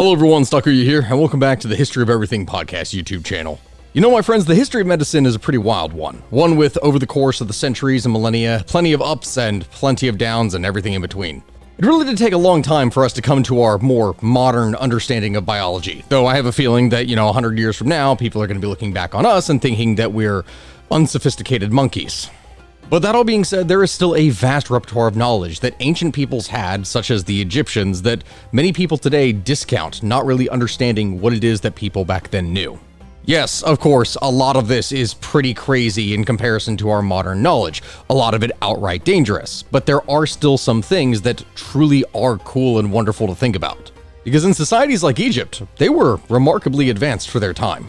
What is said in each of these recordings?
Hello everyone, Stucker here, and welcome back to the History of Everything podcast YouTube channel. You know, my friends, the history of medicine is a pretty wild one with, over the course of the centuries and millennia, plenty of ups and plenty of downs and everything in between. It really did take a long time for us to come to our more modern understanding of biology, though I have a feeling that, 100 years from now, people are going to be looking back on us and thinking that we're unsophisticated monkeys. But that all being said, there is still a vast repertoire of knowledge that ancient peoples had, such as the Egyptians, that many people today discount, not really understanding what it is that people back then knew. Yes, of course, a lot of this is pretty crazy in comparison to our modern knowledge, a lot of it outright dangerous, but there are still some things that truly are cool and wonderful to think about. Because in societies like Egypt, they were remarkably advanced for their time.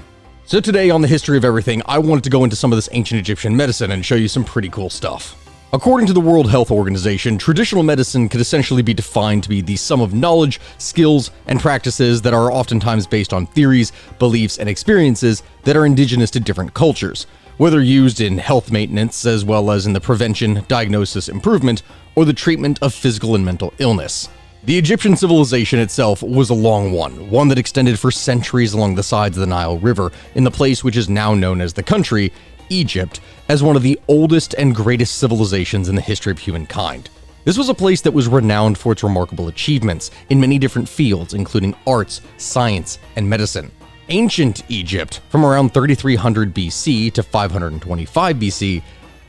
So today on the History of Everything, I wanted to go into some of this ancient Egyptian medicine and show you some pretty cool stuff. According to the World Health Organization, traditional medicine could essentially be defined to be the sum of knowledge, skills, and practices that are oftentimes based on theories, beliefs, and experiences that are indigenous to different cultures, whether used in health maintenance as well as in the prevention, diagnosis, improvement, or the treatment of physical and mental illness. The Egyptian civilization itself was a long one that extended for centuries along the sides of the Nile River in the place which is now known as the country, Egypt, as one of the oldest and greatest civilizations in the history of humankind. This was a place that was renowned for its remarkable achievements in many different fields, including arts, science, and medicine. Ancient Egypt, from around 3300 BC to 525 BC,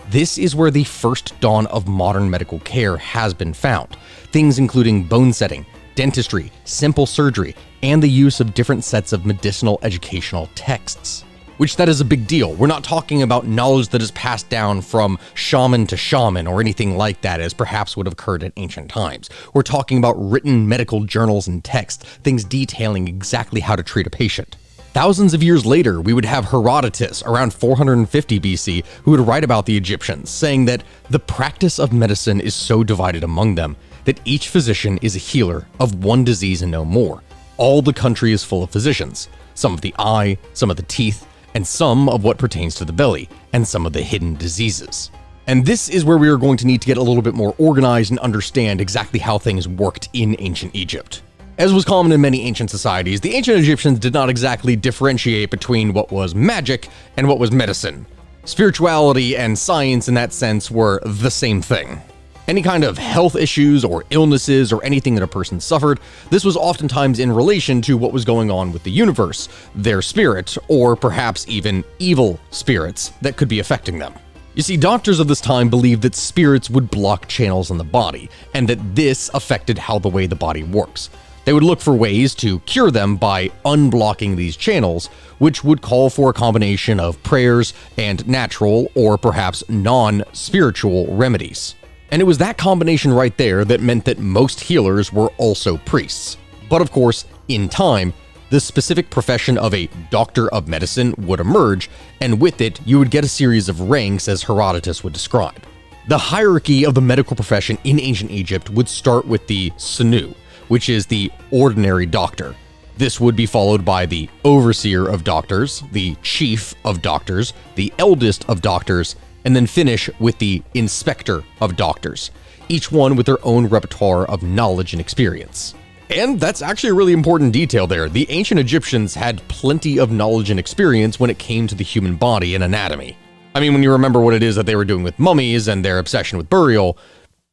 this is where the first dawn of modern medical care has been found. Things including bone setting, dentistry, simple surgery, and the use of different sets of medicinal educational texts. Which that is a big deal. We're not talking about knowledge that is passed down from shaman to shaman or anything like that as perhaps would have occurred in ancient times. We're talking about written medical journals and texts, things detailing exactly how to treat a patient. Thousands of years later, we would have Herodotus, around 450 BC, who would write about the Egyptians, saying that the practice of medicine is so divided among them that each physician is a healer of one disease and no more. All the country is full of physicians, some of the eye, some of the teeth, and some of what pertains to the belly, and some of the hidden diseases. And this is where we are going to need to get a little bit more organized and understand exactly how things worked in ancient Egypt. As was common in many ancient societies, the ancient Egyptians did not exactly differentiate between what was magic and what was medicine. Spirituality and science in that sense were the same thing. Any kind of health issues or illnesses or anything that a person suffered, this was oftentimes in relation to what was going on with the universe, their spirit, or perhaps even evil spirits that could be affecting them. You see, doctors of this time believed that spirits would block channels in the body, and that this affected how the way the body works. They would look for ways to cure them by unblocking these channels, which would call for a combination of prayers and natural or perhaps non-spiritual remedies. And it was that combination right there that meant that most healers were also priests. But of course, in time, the specific profession of a doctor of medicine would emerge, and with it, you would get a series of ranks as Herodotus would describe. The hierarchy of the medical profession in ancient Egypt would start with the Senu, which is the ordinary doctor. This would be followed by the overseer of doctors, the chief of doctors, the eldest of doctors, and then finish with the inspector of doctors, each one with their own repertoire of knowledge and experience. And that's actually a really important detail there. The ancient Egyptians had plenty of knowledge and experience when it came to the human body and anatomy. I mean, when you remember what it is that they were doing with mummies and their obsession with burial,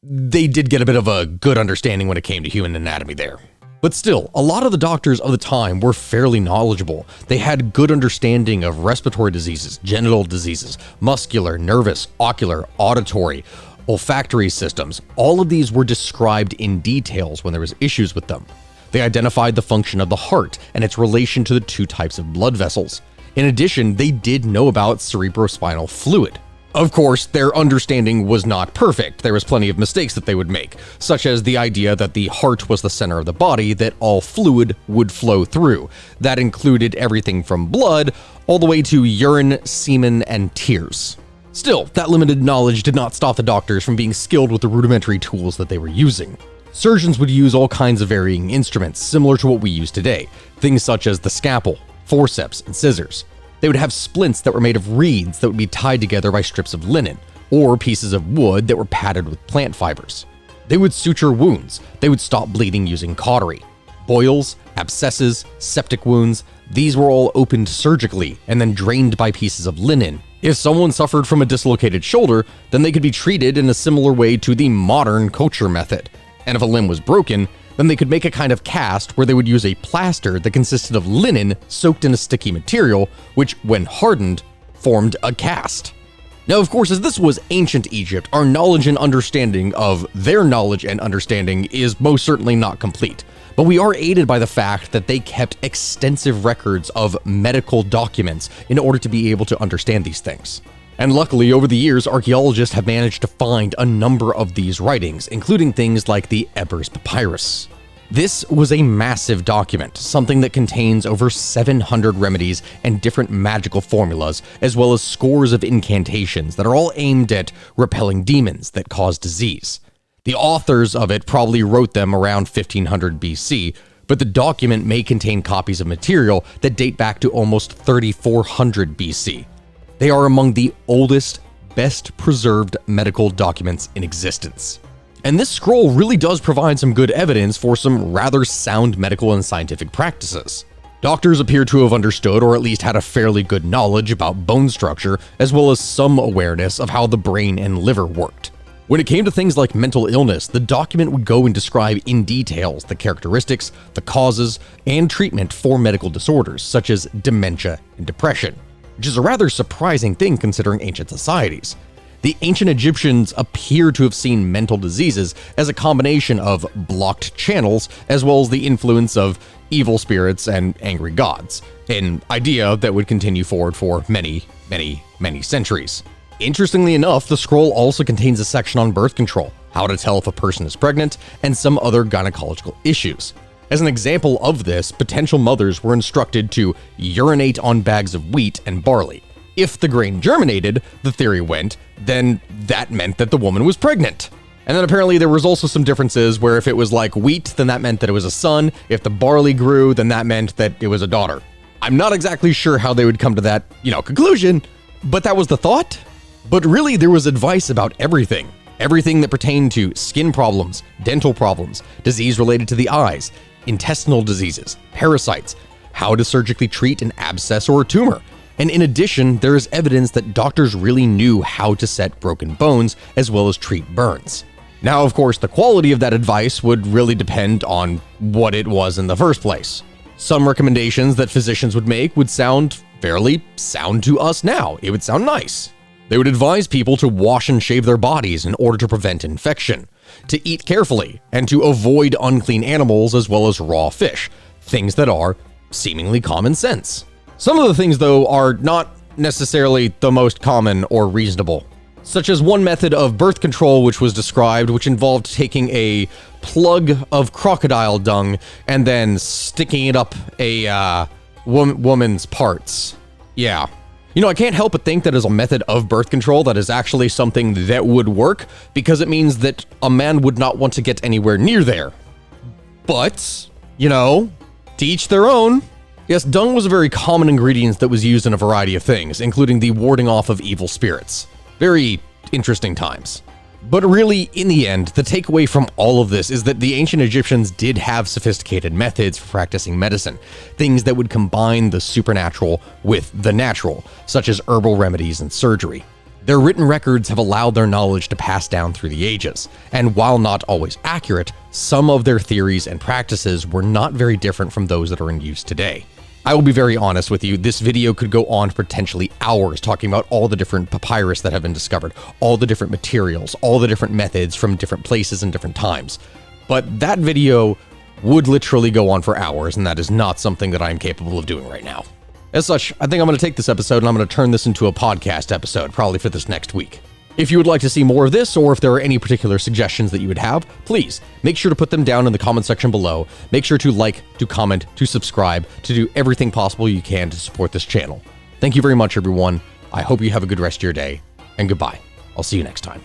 they did get a bit of a good understanding when it came to human anatomy there. But still, a lot of the doctors of the time were fairly knowledgeable. They had good understanding of respiratory diseases, genital diseases, muscular, nervous, ocular, auditory, olfactory systems. All of these were described in details when there was issues with them. They identified the function of the heart and its relation to the two types of blood vessels. In addition, they did know about cerebrospinal fluid. Of course, their understanding was not perfect. There was plenty of mistakes that they would make, such as the idea that the heart was the center of the body that all fluid would flow through. That included everything from blood all the way to urine, semen, and tears. Still, that limited knowledge did not stop the doctors from being skilled with the rudimentary tools that they were using. Surgeons would use all kinds of varying instruments similar to what we use today, things such as the scalpel, forceps, and scissors. They would have splints that were made of reeds that would be tied together by strips of linen, or pieces of wood that were padded with plant fibers. They would suture wounds. They would stop bleeding using cautery. Boils, abscesses, septic wounds. These were all opened surgically and then drained by pieces of linen. If someone suffered from a dislocated shoulder, then they could be treated in a similar way to the modern kosher method. And if a limb was broken, then they could make a kind of cast where they would use a plaster that consisted of linen soaked in a sticky material, which, when hardened, formed a cast. Now, of course, as this was ancient Egypt, our knowledge and understanding of their knowledge and understanding is most certainly not complete. But we are aided by the fact that they kept extensive records of medical documents in order to be able to understand these things. And luckily, over the years, archaeologists have managed to find a number of these writings, including things like the Ebers Papyrus. This was a massive document, something that contains over 700 remedies and different magical formulas, as well as scores of incantations that are all aimed at repelling demons that cause disease. The authors of it probably wrote them around 1500 BC, but the document may contain copies of material that date back to almost 3400 BC. They are among the oldest, best preserved medical documents in existence. And this scroll really does provide some good evidence for some rather sound medical and scientific practices. Doctors appear to have understood, or at least had a fairly good knowledge about bone structure, as well as some awareness of how the brain and liver worked. When it came to things like mental illness, the document would go and describe in details the characteristics, the causes, and treatment for medical disorders, such as dementia and depression, which is a rather surprising thing considering ancient societies. The ancient Egyptians appear to have seen mental diseases as a combination of blocked channels, as well as the influence of evil spirits and angry gods, an idea that would continue forward for many centuries. Interestingly enough, the scroll also contains a section on birth control, how to tell if a person is pregnant, and some other gynecological issues. As an example of this, potential mothers were instructed to urinate on bags of wheat and barley. If the grain germinated, the theory went, then that meant that the woman was pregnant. And then apparently there was also some differences where if it was like wheat, then that meant that it was a son. If the barley grew, then that meant that it was a daughter. I'm not exactly sure how they would come to that, conclusion, but that was the thought. But really, there was advice about everything. Everything that pertained to skin problems, dental problems, disease related to the eyes, intestinal diseases, parasites, how to surgically treat an abscess or a tumor. And in addition, there is evidence that doctors really knew how to set broken bones as well as treat burns. Now, of course, the quality of that advice would really depend on what it was in the first place. Some recommendations that physicians would make would sound fairly sound to us now. It would sound nice. They would advise people to wash and shave their bodies in order to prevent infection, to eat carefully, and to avoid unclean animals as well as raw fish, things that are seemingly common sense. Some of the things, though, are not necessarily the most common or reasonable, such as one method of birth control which was described, which involved taking a plug of crocodile dung and then sticking it up a woman's parts. Yeah. I can't help but think that as a method of birth control, that is actually something that would work, because it means that a man would not want to get anywhere near there. But, to each their own. Yes, dung was a very common ingredient that was used in a variety of things, including the warding off of evil spirits. Very interesting times. But really, in the end, the takeaway from all of this is that the ancient Egyptians did have sophisticated methods for practicing medicine, things that would combine the supernatural with the natural, such as herbal remedies and surgery. Their written records have allowed their knowledge to pass down through the ages, and while not always accurate, some of their theories and practices were not very different from those that are in use today. I will be very honest with you, this video could go on for potentially hours talking about all the different papyrus that have been discovered, all the different materials, all the different methods from different places and different times. But that video would literally go on for hours, and that is not something that I am capable of doing right now. As such, I think I'm going to take this episode and I'm going to turn this into a podcast episode, probably for this next week. If you would like to see more of this, or if there are any particular suggestions that you would have, please make sure to put them down in the comment section below. Make sure to like, to comment, to subscribe, to do everything possible you can to support this channel. Thank you very much, everyone. I hope you have a good rest of your day, and goodbye. I'll see you next time.